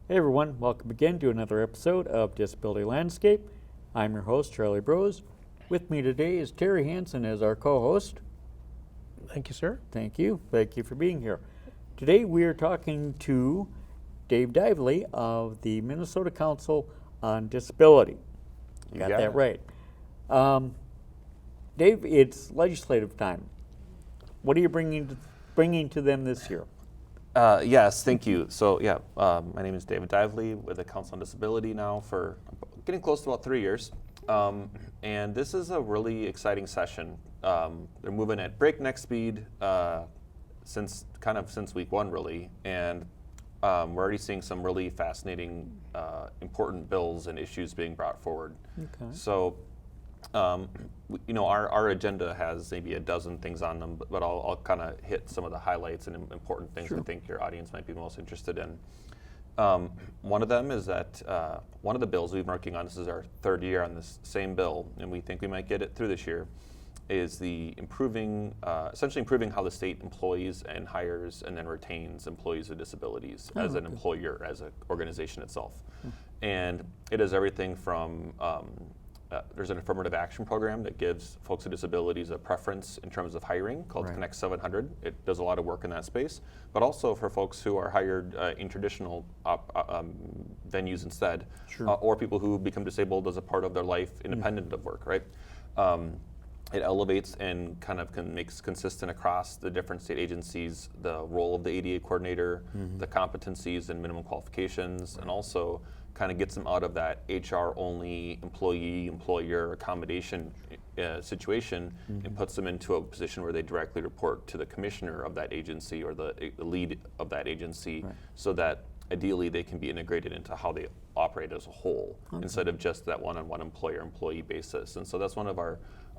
Hey everyone, welcome again to another episode of Disability Landscape. I'm your host, Charlie Brose. With me today is Terry Hanson as our co-host. Thank you, sir. Thank you. Thank you for being here. Today we are talking to Dave Dively of the Minnesota Council on Disability. Got that right. Dave, it's legislative time. What are you bringing to them this year? Yes, thank you. So my name is David Dively with the Council on Disability now for getting close to about 3 years. And this is a really exciting session. They're moving at breakneck speed since week one, really. And we're already seeing some really fascinating, important bills and issues being brought forward. Okay. So, our agenda has maybe a dozen things on them, but I'll kind of hit some of the highlights and important things I think your audience might be most interested in. One of them is that one of the bills we've been working on, this is our third year on this same bill, and we think we might get it through this year, is the essentially improving how the state employs and hires and then retains employees with disabilities as an employer, as an organization itself. And it is everything from there's an affirmative action program that gives folks with disabilities a preference in terms of hiring called Connect 700. It does a lot of work in that space, but also for folks who are hired in traditional venues instead, or people who become disabled as a part of their life independent of work, right? It elevates and makes consistent across the different state agencies the role of the ADA coordinator, the competencies and minimum qualifications, and also kind of gets them out of that HR-only employee-employer accommodation situation and puts them into a position where they directly report to the commissioner of that agency or the lead of that agency, so that ideally they can be integrated into how they operate as a whole instead of just that one-on-one employer-employee basis. And so that's one of our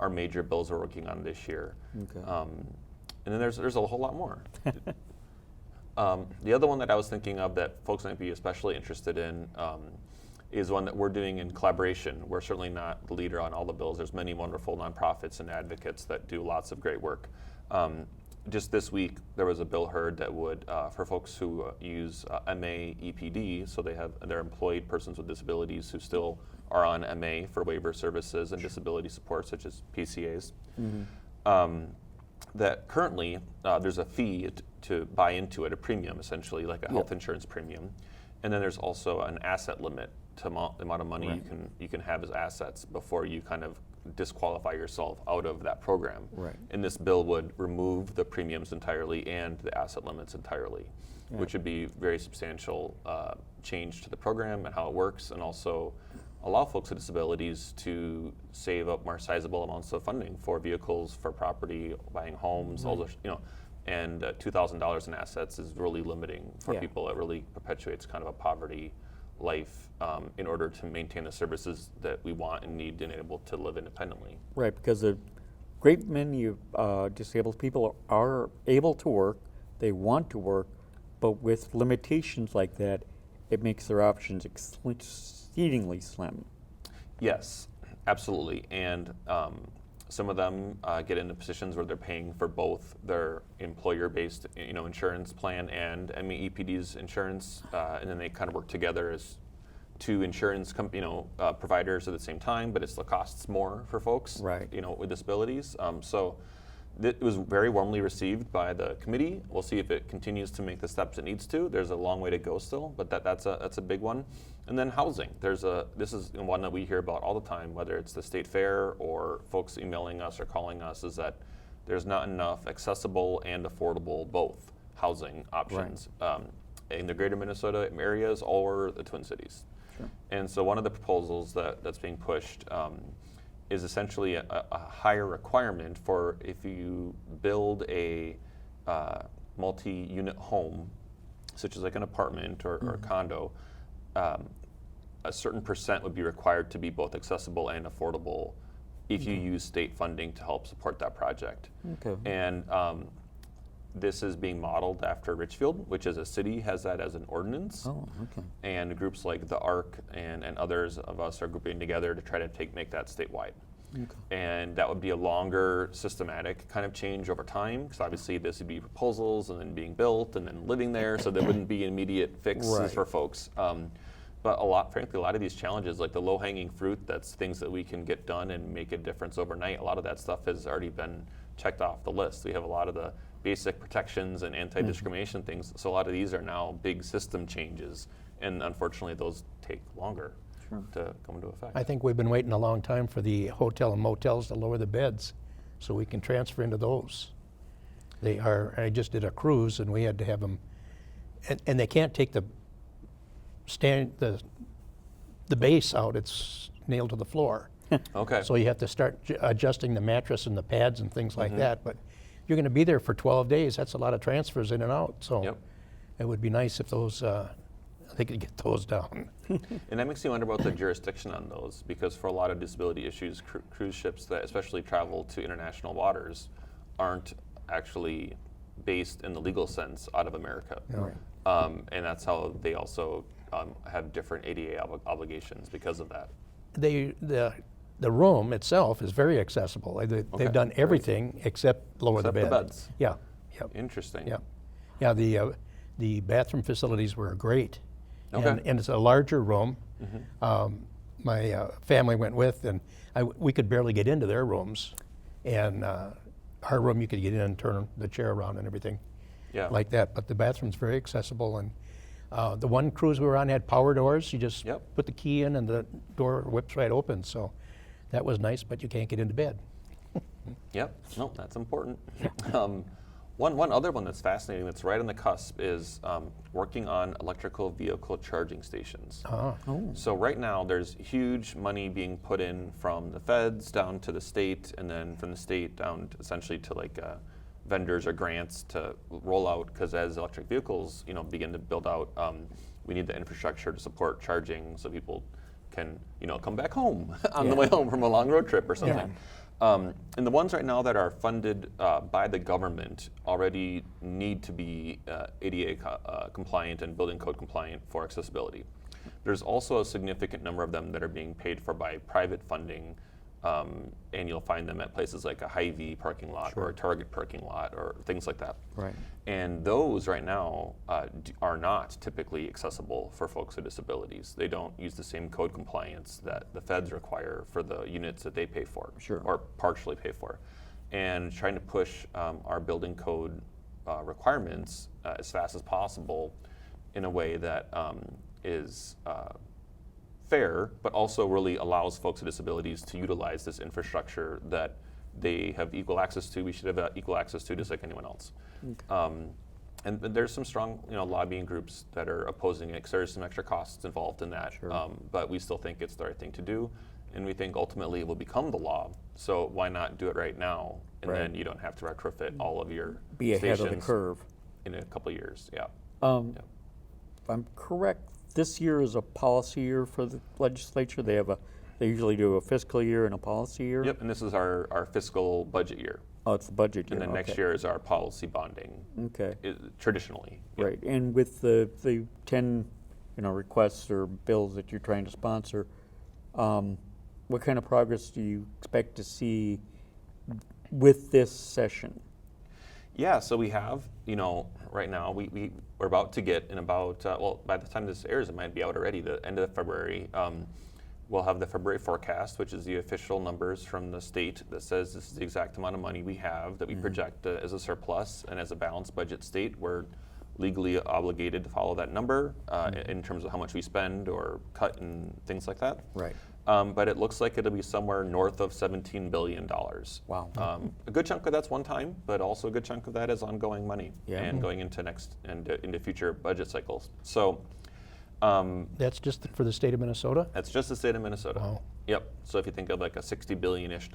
major bills we're working on this year. Okay. And then there's a whole lot more. The other one that I was thinking of that folks might be especially interested in is one that we're doing in collaboration. We're certainly not the leader on all the bills. There's many wonderful nonprofits and advocates that do lots of great work. Just this week, there was a bill heard that would, for folks who use MA EPD, so they're employed persons with disabilities who still are on MA for waiver services and disability support, such as PCAs. That currently there's a fee to buy into it, a premium essentially, like a health insurance premium, and then there's also an asset limit to the amount of money you can have as assets before you kind of disqualify yourself out of that program. And this bill would remove the premiums entirely and the asset limits entirely, which would be very substantial change to the program and how it works, and also allow folks with disabilities to save up more sizable amounts of funding for vehicles, for property, buying homes, all those, and $2,000 in assets is really limiting for people. It really perpetuates kind of a poverty life in order to maintain the services that we want and need and able to live independently. Right, because a great many disabled people are able to work, they want to work, but with limitations like that, it makes their options exceedingly slim. Yes, absolutely. And some of them get into positions where they're paying for both their employer-based, insurance plan and MEPD's insurance, and then they kind of work together as two insurance providers at the same time, but it still costs more for folks, with disabilities. So it was very warmly received by the committee. We'll see if it continues to make the steps it needs to. There's a long way to go still, but that's a big one. And then housing. This is one that we hear about all the time, whether it's the state fair or folks emailing us or calling us, is that there's not enough accessible and affordable both housing options in the greater Minnesota areas or the Twin Cities. And so one of the proposals that's being pushed is essentially a higher requirement for if you build a multi-unit home, such as like an apartment or a condo, a certain percent would be required to be both accessible and affordable if you use state funding to help support that project. And this is being modeled after Richfield, which is a city, has that as an ordinance. And groups like the ARC and others of us are grouping together to try to make that statewide. And that would be a longer systematic kind of change over time, because obviously this would be proposals and then being built and then living there, so there wouldn't be immediate fixes Right. for folks. But frankly, a lot of these challenges, like the low-hanging fruit, that's things that we can get done and make a difference overnight. A lot of that stuff has already been checked off the list. We have a lot of the basic protections and anti-discrimination things, so a lot of these are now big system changes, and unfortunately those take longer to come into effect. I think we've been waiting a long time for the hotel and motels to lower the beds so we can transfer into those. I just did a cruise and we had to have them, and they can't take the base out, it's nailed to the floor. Okay. So you have to start adjusting the mattress and the pads and things like that. But you're going to be there for 12 days. That's a lot of transfers in and out. So Yep. it would be nice if those, they could get those down. And that makes me wonder about the jurisdiction on those, because for a lot of disability issues, cruise ships that especially travel to international waters aren't actually based in the legal sense out of America. Right. And that's how they also have different ADA obligations because of that. The room itself is very accessible. They've done everything except lower Except the the bed. beds. Yeah. Yep. Interesting. Yeah. Yeah. The bathroom facilities were great. Okay. And it's a larger room. My family went with, and we could barely get into their rooms. And our room, you could get in and turn the chair around and everything Yeah. like that. But the bathroom's very accessible. And the one cruise we were on had power doors. You just Yep. put the key in and the door whips right open. So that was nice, but you can't get into bed. Yep. No, that's important. One other one that's fascinating, that's right on the cusp, is working on electrical vehicle charging stations. So right now, there's huge money being put in from the feds down to the state, and then from the state down essentially to like vendors or grants to roll out. Because as electric vehicles, begin to build out, we need the infrastructure to support charging, so people can, come back home on the way home from a long road trip or something. And the ones right now that are funded by the government already need to be ADA compliant and building code compliant for accessibility. There's also a significant number of them that are being paid for by private funding, and you'll find them at places like a Hy-Vee parking lot or a Target parking lot or things like that. Right. And those right now are not typically accessible for folks with disabilities. They don't use the same code compliance that the feds require for the units that they pay for, or partially pay for. And trying to push our building code requirements as fast as possible in a way that is fair, but also really allows folks with disabilities to utilize this infrastructure that they have equal access to. We should have equal access to, just like anyone else. And there's some strong, lobbying groups that are opposing it, because there's some extra costs involved in that. But we still think it's the right thing to do, and we think ultimately it will become the law. So why not do it right now, and then you don't have to retrofit all of your Be ahead of the stations curve. in a couple of years. Yeah. If I'm correct, this year is a policy year for the legislature. They usually do a fiscal year and a policy year. Yep, and this is our fiscal budget year. Oh, it's the budget year. And then next year is our policy bonding. Okay. Traditionally. Yep. Right, and with the 10, requests or bills that you're trying to sponsor, what kind of progress do you expect to see with this session? Yeah, so we have, right now we're about to get in about, by the time this airs, it might be out already, the end of February. We'll have the February forecast, which is the official numbers from the state that says this is the exact amount of money we have that we project as a surplus, and as a balanced budget state, we're legally obligated to follow that number in terms of how much we spend or cut and things like that. Right. But it looks like it'll be somewhere north of $17 billion. Wow. A good chunk of that's one time, but also a good chunk of that is ongoing money and going into next and into future budget cycles. So That's just for the state of Minnesota? that's just the state of Minnesota. Wow. Yep. So if you think of like a $60 billion-ish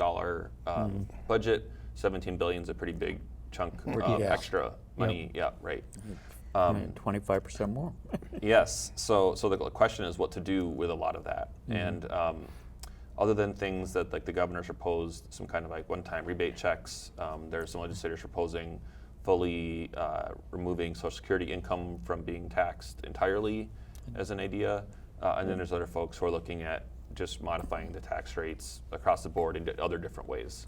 budget, 17 billion is a pretty big chunk of Yeah. extra money. Yeah, right. And 25% more. Yes. So the question is what to do with a lot of that. And other than things that like the governor's proposed, some kind of like one-time rebate checks, there's some legislators proposing fully removing Social Security income from being taxed entirely as an idea. And then there's other folks who are looking at just modifying the tax rates across the board in other different ways.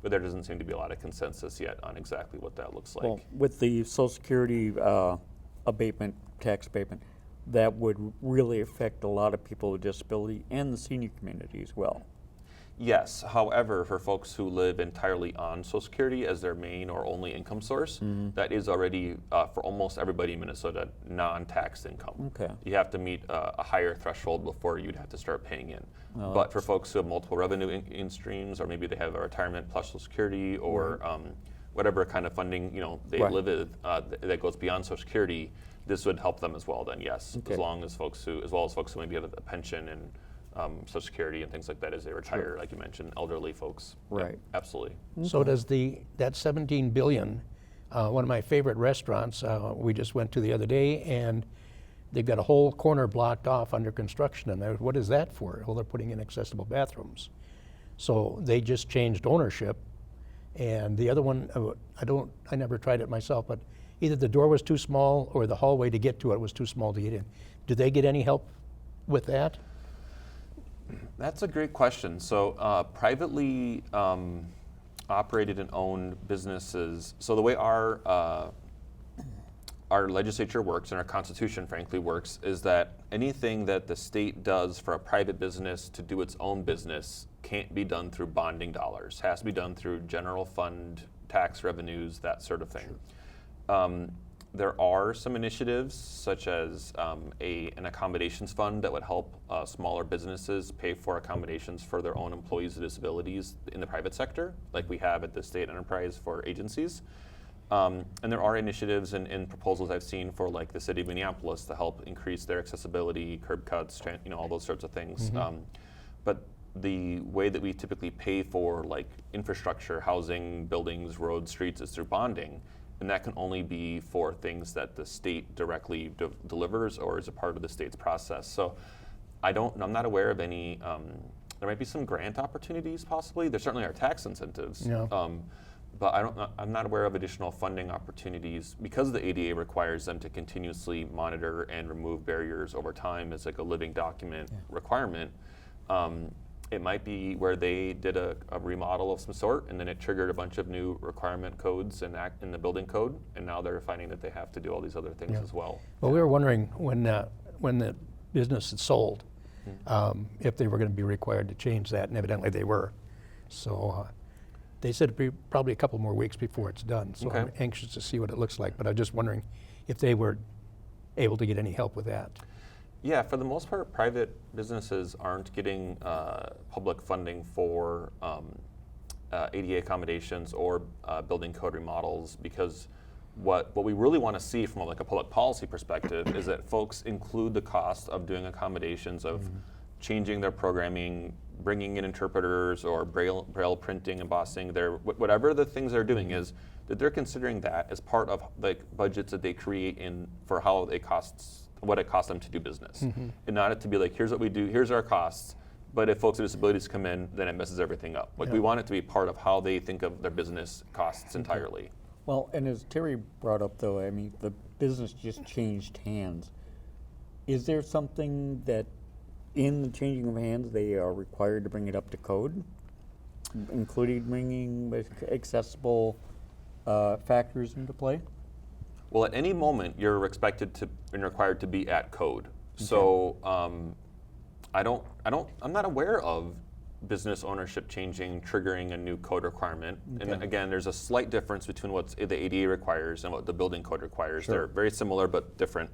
But there doesn't seem to be a lot of consensus yet on exactly what that looks like. Well, with the Social Security abatement, tax abatement, that would really affect a lot of people with disability and the senior community as well. Yes, however, for folks who live entirely on Social Security as their main or only income source, that is already, for almost everybody in Minnesota, non-taxed income. Okay. You have to meet a higher threshold before you'd have to start paying in. But for folks who have multiple revenue in streams, or maybe they have a retirement plus Social Security, or whatever kind of funding they live with that goes beyond Social Security, this would help them as well. Then yes, Okay. as well as folks who maybe have a pension and Social Security and things like that as they retire, like you mentioned, elderly folks. Right. Yep, absolutely. So does that 17 billion, one of my favorite restaurants, we just went to the other day, and they've got a whole corner blocked off under construction, and what is that for? Well, they're putting in accessible bathrooms. So they just changed ownership, and the other one, I never tried it myself, but either the door was too small or the hallway to get to it was too small to get in. Do they get any help with that? That's a great question. So privately operated and owned businesses, so the way our legislature works and our Constitution frankly works is that anything that the state does for a private business to do its own business can't be done through bonding dollars. Has to be done through general fund tax revenues, that sort of thing. There are some initiatives such as an accommodations fund that would help smaller businesses pay for accommodations for their own employees with disabilities in the private sector, like we have at the state enterprise for agencies. And there are initiatives and proposals I've seen for like the city of Minneapolis to help increase their accessibility, curb cuts, all those sorts of things. But the way that we typically pay for like infrastructure, housing, buildings, roads, streets is through bonding. And that can only be for things that the state directly delivers or is a part of the state's process. So I'm not aware of any, there might be some grant opportunities possibly. There certainly are tax incentives. Yeah. But I'm not aware of additional funding opportunities because the ADA requires them to continuously monitor and remove barriers over time as like a living document requirement. It might be where they did a remodel of some sort, and then it triggered a bunch of new requirement codes in the building code, and now they're finding that they have to do all these other things as well. Well, we were wondering when the business had sold, if they were going to be required to change that, and evidently they were. So they said it'd be probably a couple more weeks before it's done. So I'm anxious to see what it looks like, but I'm just wondering if they were able to get any help with that. Yeah, for the most part, private businesses aren't getting public funding for ADA accommodations or building code remodels because what we really want to see from like a public policy perspective is that folks include the cost of doing accommodations, of changing their programming, bringing in interpreters or braille printing, embossing, whatever the things they're doing is that they're considering that as part of like budgets that they create for how what it costs them to do business. And not it to be like, here's what we do, here's our costs, but if folks with disabilities come in, then it messes everything up. Like we want it to be part of how they think of their business costs entirely. Well, and as Terry brought up though, I mean, the business just changed hands. Is there something that in the changing of hands, they are required to bring it up to code, including bringing accessible factors into play? Well, at any moment, you're expected to and required to be at code. Okay. So I'm not aware of business ownership changing, triggering a new code requirement. Okay. And again, there's a slight difference between what the ADA requires and what the building code requires. Sure. They're very similar but different.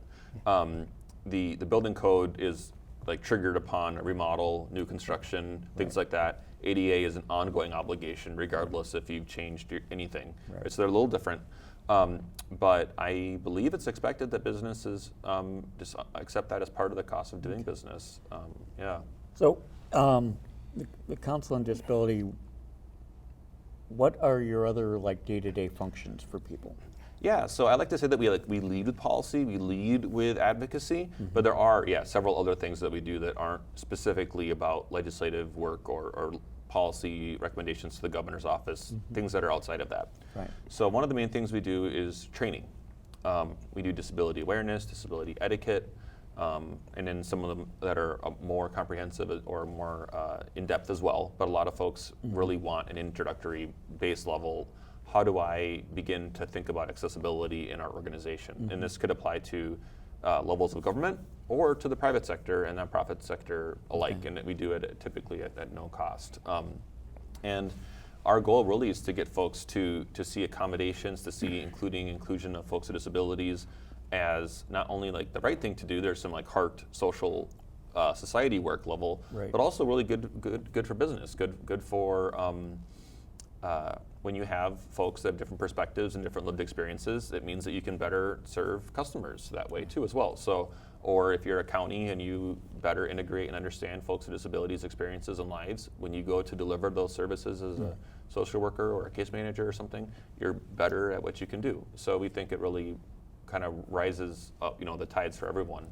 The building code is like triggered upon a remodel, new construction, things like that. ADA is an ongoing obligation regardless if you've changed anything. Right. So they're a little different. But I believe it's expected that businesses just accept that as part of the cost of doing business. Yeah. So the Council on Disability, what are your other like day-to-day functions for people? Yeah, so I like to say that we lead with policy, we lead with advocacy, but there are several other things that we do that aren't specifically about legislative work or policy recommendations to the governor's office, things that are outside of that. Right. So one of the main things we do is training. We do disability awareness, disability etiquette. and then some of them that are more comprehensive or more in-depth as well. But a lot of folks really want an introductory base level. How do I begin to think about accessibility in our organization? And this could apply to levels of government or to the private sector and nonprofit sector alike, and we do it typically at no cost. And our goal really is to get folks to see accommodations, to see inclusion of folks with disabilities as not only like the right thing to do. There's some like heart social society work level, Right. but also really good for business, good for when you have folks that have different perspectives and different lived experiences. It means that you can better serve customers that way too as well. So, or if you're a county and you better integrate and understand folks with disabilities experiences and lives, when you go to deliver those services as a social worker or a case manager or something, you're better at what you can do. So we think it really kind of rises up, the tides for everyone.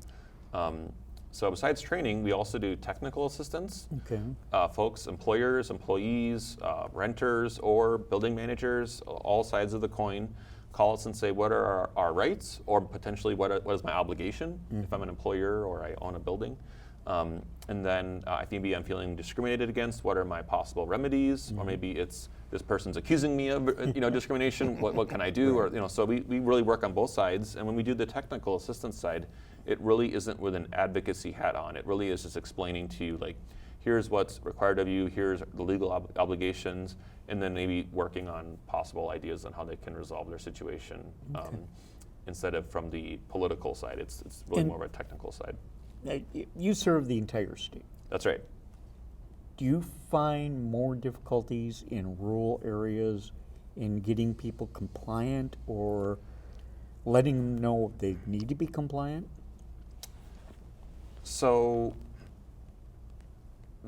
So besides training, we also do technical assistance. Okay. Folks, employers, employees, renters, or building managers, all sides of the coin, call us and say, what are our rights, or potentially what is my obligation if I'm an employer or I own a building. And then maybe I'm feeling discriminated against. What are my possible remedies? Or maybe it's this person's accusing me of discrimination. What can I do? Right. Or so we really work on both sides. And when we do the technical assistance side, it really isn't with an advocacy hat on. It really is just explaining to you, like, here's what's required of you, here's the legal obligations, and then maybe working on possible ideas on how they can resolve their situation. Instead of from the political side, it's really more of a technical side. You serve the entire state. That's right. Do you find more difficulties in rural areas in getting people compliant or letting them know they need to be compliant? So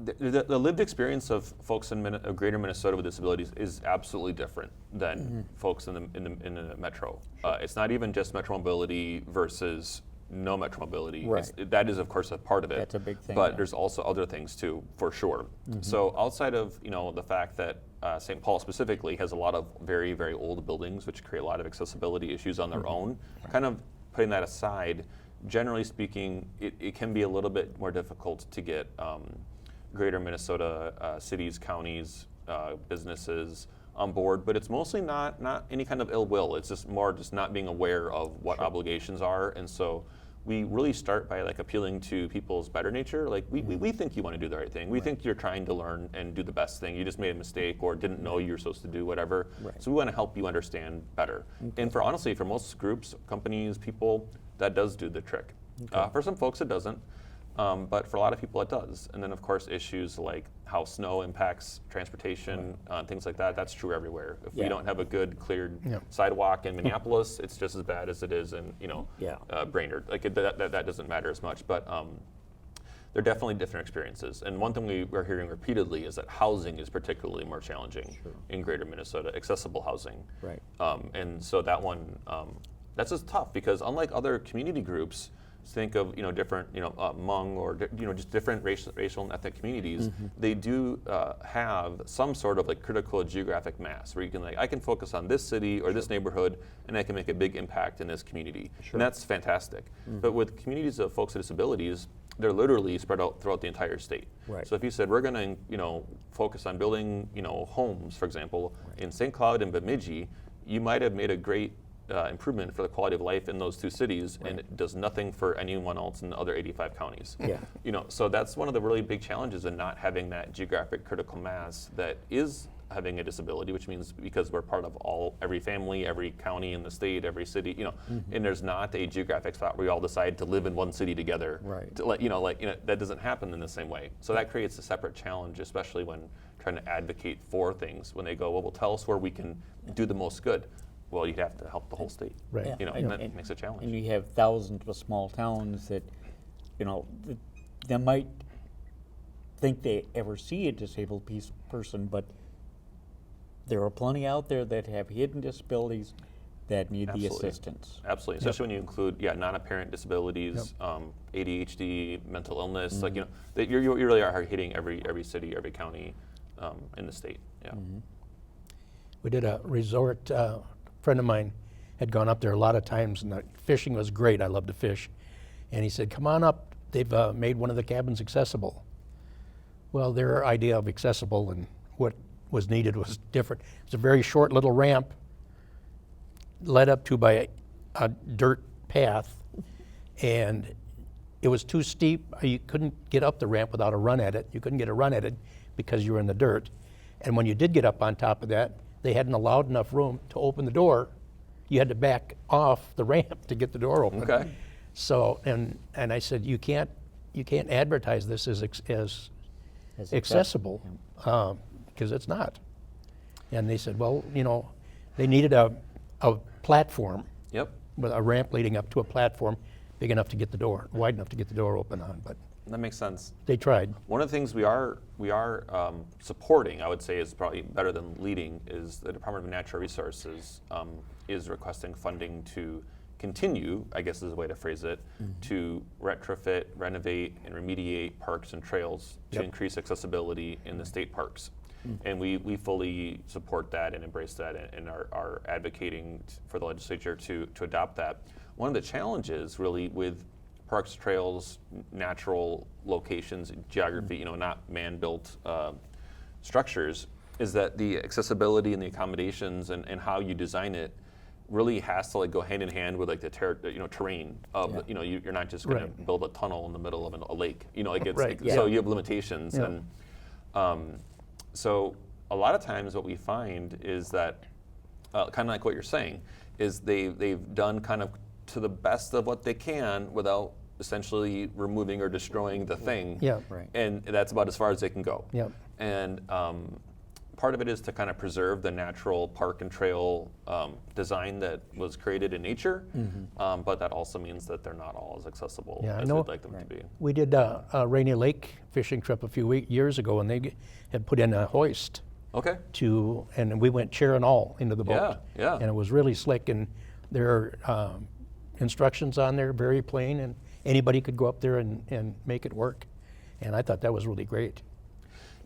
the lived experience of folks in greater Minnesota with disabilities is absolutely different than folks in the metro. It's not even just metro mobility versus no metro mobility. Right. That is, of course, a part of it. That's a big thing, But yeah. there's also other things too, for sure. So outside of the fact that St. Paul specifically has a lot of very, very old buildings, which create a lot of accessibility issues on their own, kind of putting that aside, generally speaking, it can be a little bit more difficult to get greater Minnesota cities, counties, businesses on board, but it's mostly not any kind of ill will. It's just more just not being aware of what obligations are. And so we really start by like appealing to people's better nature. Like we think you want to do the right thing. We think you're trying to learn and do the best thing. You just made a mistake or didn't know you were supposed to do whatever. Right. So we want to help you understand better. And for honestly, for most groups, companies, people, that does do the trick. For some folks it doesn't. But for a lot of people it does. And then of course issues like how snow impacts transportation, things like that, that's true everywhere. If we don't have a good cleared sidewalk in Minneapolis, it's just as bad as it is in Brainerd. Like that doesn't matter as much. But they're definitely different experiences. And one thing we're hearing repeatedly is that housing is particularly more challenging in greater Minnesota, accessible housing. Right. And so that one, that's just tough because unlike other community groups, think of different Hmong or just different racial and ethnic communities. They do have some sort of like critical geographic mass where you can I can focus on this city or this neighborhood and I can make a big impact in this community, and that's fantastic. But with communities of folks with disabilities, they're literally spread out throughout the entire state. Right. So if you said we're going to focus on building homes, for example, in St. Cloud and Bemidji, you might have made a great improvement for the quality of life in those two cities, and it does nothing for anyone else in the other 85 counties. Yeah. So that's one of the really big challenges in not having that geographic critical mass that is having a disability, which means because we're part of every family, every county in the state, every city, and there's not a geographic spot where we all decide to live in one city together. Right. To that doesn't happen in the same way. So that creates a separate challenge, especially when trying to advocate for things. When they go, well, tell us where we can do the most good. Well, you'd have to help the whole state. Right. Yeah. And that makes a challenge. And you have thousands of small towns that, they might think they ever see a disabled person, but there are plenty out there that have hidden disabilities that need the assistance. Absolutely, especially when you include non-apparent disabilities, ADHD, mental illness. Like you really are hitting every city, every county in the state. Yeah. We did a resort. Friend of mine had gone up there a lot of times, and the fishing was great. I love to fish, And he said, come on up. They've made one of the cabins accessible. Well, their idea of accessible and what was needed was different. It's a very short little ramp led up to by a dirt path, and it was too steep. You couldn't get up the ramp without a run at it. You couldn't get a run at it because you were in the dirt. And when you did get up on top of that, they hadn't allowed enough room to open the door. You had to back off the ramp to get the door open. Okay. So, and I said, you can't advertise this as As accessible, because it's not. And they said, well, you know, they needed a platform Yep. with a ramp leading up to a platform big enough to get the door, wide enough to get the door open on, but That makes sense. they tried. One of the things we are supporting, I would say, is probably better than leading, is the Department of Natural Resources is requesting funding to continue, I guess is a way to phrase it, to retrofit, renovate, and remediate parks and trails to Yep. increase accessibility in the state parks. And we fully support that and embrace that and are advocating for the legislature to adopt that. One of the challenges really with parks, trails, natural locations, geography, you know, not man-built structures, is that the accessibility and the accommodations and how you design it really has to like go hand in hand with like the terrain of you know, you're not just going to Right. build a tunnel in the middle of a lake, you know, like it's Right, like, so you have limitations. Yeah. And so a lot of times what we find is that kind of like what you're saying is they've done kind of to the best of what they can without essentially removing or destroying the thing. Yeah. Right. And that's about as far as they can go. Yep. And part of it is to kind of preserve the natural park and trail design that was created in nature, but that also means that they're not all as accessible Yeah, I as know. we'd like them to be. We did a Rainy Lake fishing trip a few years ago, and they had put in a hoist Okay. and we went chair and all into the boat. Yeah, yeah. And it was really slick, and there are instructions on there, very plain, and anybody could go up there and make it work. And I thought that was really great.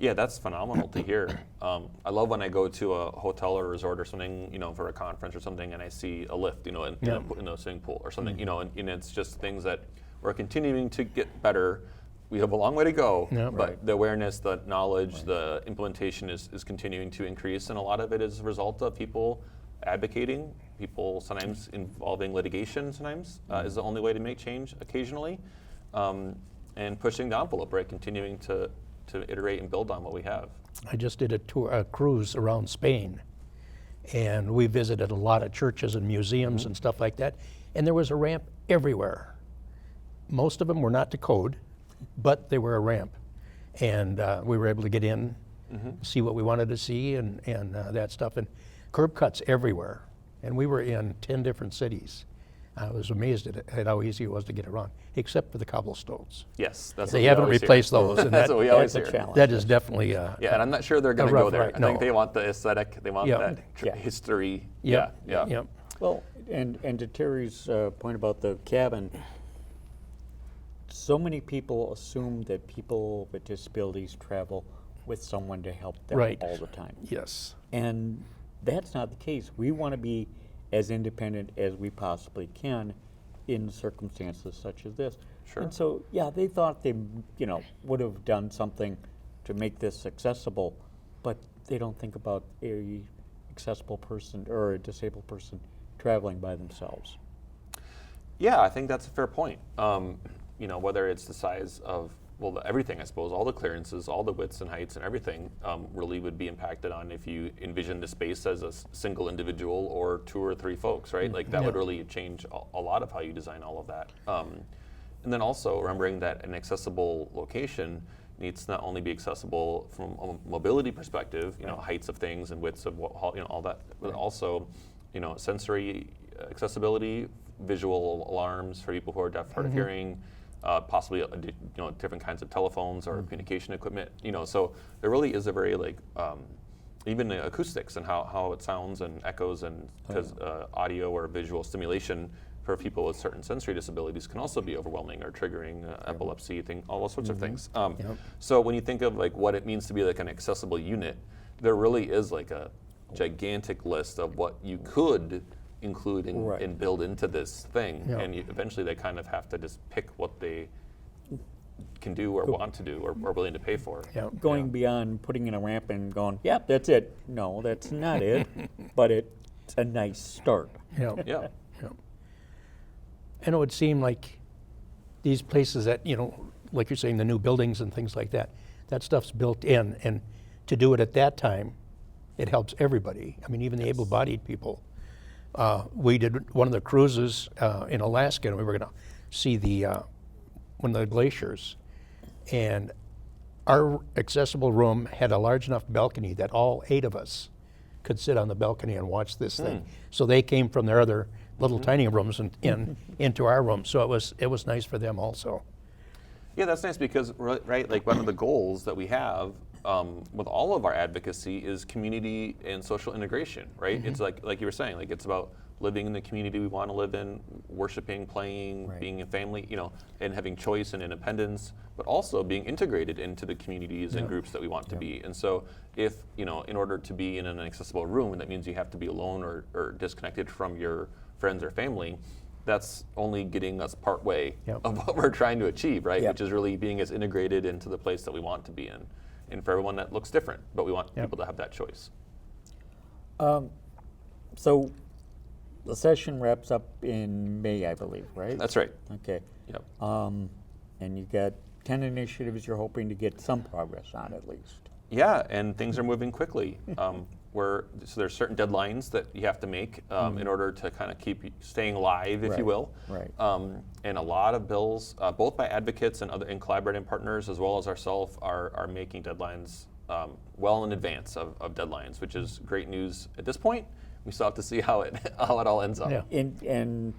Yeah, that's phenomenal to hear. I love when I go to a hotel or resort or something, you know, for a conference or something, and I see a lift, you know, in a swimming pool or something, you know, and it's just things that we're continuing to get better. We have a long way to go, Yeah. but the awareness, the knowledge, the implementation is continuing to increase, and a lot of it is a result of people advocating, people sometimes involving litigation sometimes is the only way to make change occasionally, and pushing the envelope, right, continuing to iterate and build on what we have. I just did a cruise around Spain, and we visited a lot of churches and museums and stuff like that, and there was a ramp everywhere. Most of them were not to code, but they were a ramp, and we were able to get in, see what we wanted to see, and that stuff, and curb cuts everywhere, and we were in 10 different cities. I was amazed at how easy it was to get around, except for the cobblestones. Yes, that's They what we haven't always hear. replaced those, and That's what we always that's a hear. challenge. that is definitely Yeah, and I'm not sure they're going to rough go there. ride, I think no. they want the aesthetic, they want Yeah. that Yeah. history. Yep. Yeah, yeah. Yep. Well, and to Terry's point about the cabin, so many people assume that people with disabilities travel with someone to help them Right. all the time. Yes. And that's not the case. We want to be as independent as we possibly can in circumstances such as this. Sure. And so, yeah, they thought they, you know, would have done something to make this accessible, but they don't think about a accessible person or a disabled person traveling by themselves. Yeah, I think that's a fair point. You know, whether it's the size of, well, everything, I suppose, all the clearances, all the widths and heights and everything really would be impacted on if you envision the space as a single individual or 2 or 3 folks, right? Like that would really change a lot of how you design all of that. And then also remembering that an accessible location needs to not only be accessible from a mobility perspective, you know, heights of things and widths of you know, all that, but also, you know, sensory accessibility, visual alarms for people who are deaf, hard of hearing, possibly you know, different kinds of telephones or communication equipment. You know, so there really is a very like even the acoustics and how it sounds and echoes, and because audio or visual stimulation for people with certain sensory disabilities can also be overwhelming or triggering epilepsy, all those sorts of things. So when you think of like what it means to be like an accessible unit, there really is like a gigantic list of what you could include and, Right. and build into this thing. Yeah. And eventually they kind of have to just pick what they can do or want to do or are willing to pay for. Yeah. Going beyond putting in a ramp and going, yep, that's it. No, that's not it, but it's a nice start. Yeah. Yeah. Yeah. And it would seem like these places that, like you're saying, the new buildings and things like that, that stuff's built in. And to do it at that time, it helps everybody. I mean, even the able-bodied people. We did one of the cruises in Alaska, and we were going to see one of the glaciers. And our accessible room had a large enough balcony that all 8 of us could sit on the balcony and watch this thing. So they came from their other little tiny rooms and into our room. So it was nice for them also. Yeah, that's nice because, right, like one of the goals that we have with all of our advocacy is community and social integration, right? It's like you were saying, like it's about living in the community we want to live in, worshiping, playing, Right. being a family, and having choice and independence, but also being integrated into the communities and groups that we want to be. And so if, in order to be in an accessible room, that means you have to be alone or disconnected from your friends or family, that's only getting us part way Yep. of what we're trying to achieve, right? Yep. Which is really being as integrated into the place that we want to be in. And for everyone that looks different, but we want Yep. people to have that choice. So the session wraps up in May, I believe, right? That's right. Okay. Yep. And you got 10 initiatives you're hoping to get some progress on at least. Yeah, and things are moving quickly. So there's certain deadlines that you have to make in order to kind of keep staying live, if you Right, will. right. And a lot of bills, both by advocates and collaborating partners, as well as ourselves, are making deadlines well in advance of deadlines, which is great news at this point. We still have to see how it all ends up. Yeah. And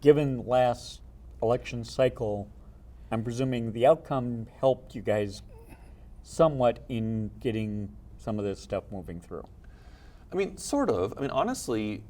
given last election cycle, I'm presuming the outcome helped you guys somewhat in getting some of this stuff moving through. I mean, sort of. I mean, honestly,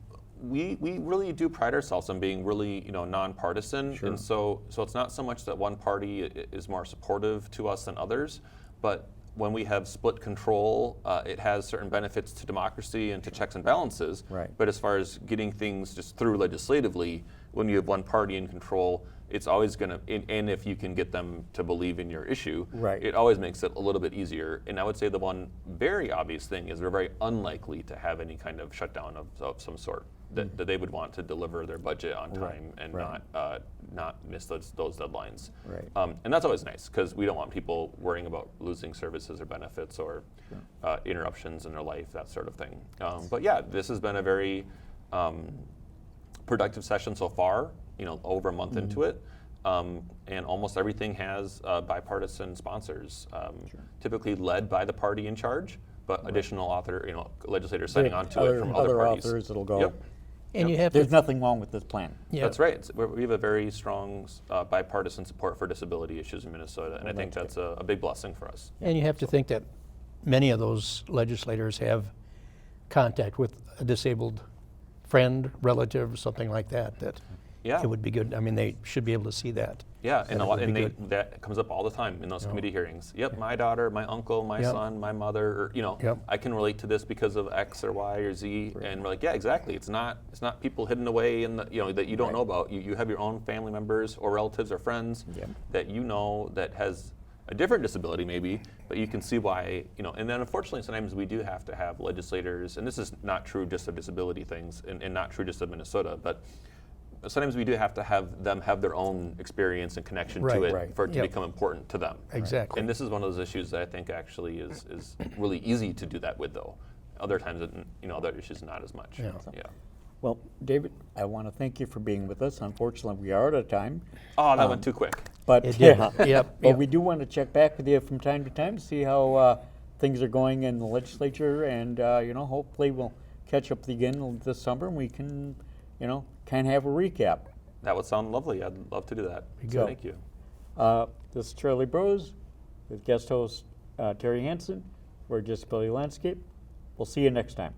we really do pride ourselves on being really, nonpartisan. Sure. And so it's not so much that one party is more supportive to us than others, but when we have split control, it has certain benefits to democracy and to checks and balances. Right. But as far as getting things just through legislatively, when you have one party in control, it's always going to, and if you can get them to believe in your issue, Right. it always makes it a little bit easier. And I would say the one very obvious thing is we're very unlikely to have any kind of shutdown of some sort. That they would want to deliver their budget on time and right. not miss those deadlines. Right. And that's always nice because we don't want people worrying about losing services or benefits or interruptions in their life, that sort of thing. But yeah, this has been a very productive session so far. Over a month into it, and almost everything has bipartisan sponsors, typically led by the party in charge, but additional legislators signing on to it from other parties. authors, it'll go. Yep. And you have There's to, nothing wrong with this plan. yeah, That's right. We have a very strong bipartisan support for disability issues in Minnesota, and I think that's a big blessing for us. and you have to think that many of those legislators have contact with a disabled friend, relative, something like that. That Yeah. it would be good. I mean, they should be able to see that. Yeah, and That would be that comes up all the time in those committee hearings. Yep, my daughter, my uncle, my Yep. son, my mother, or, Yep. I can relate to this because of X or Y or Z, and we're like, yeah, exactly. It's not people hidden away in the that you don't know about. You have your own family members or relatives or friends Yep. that that has a different disability maybe, but you can see why, and then unfortunately sometimes we do have to have legislators, and this is not true just of disability things and not true just of Minnesota, but sometimes we do have to have them have their own experience and connection Right, to it right. for it to Yep. become important to them. Exactly. And this is one of those issues that I think actually is really easy to do that with, though. Other times, other issues not as much. Yeah. Well, David, I want to thank you for being with us. Unfortunately, we are out of time. Oh, that went too quick. But It did. Yep, but yep. we do want to check back with you from time to time to see how things are going in the legislature, and hopefully we'll catch up again this summer, and we can, kind of have a recap. That would sound lovely. I'd love to do that. you So go. thank you. This is Charlie Bros with guest host Terry Hanson for Disability Landscape. We'll see you next time.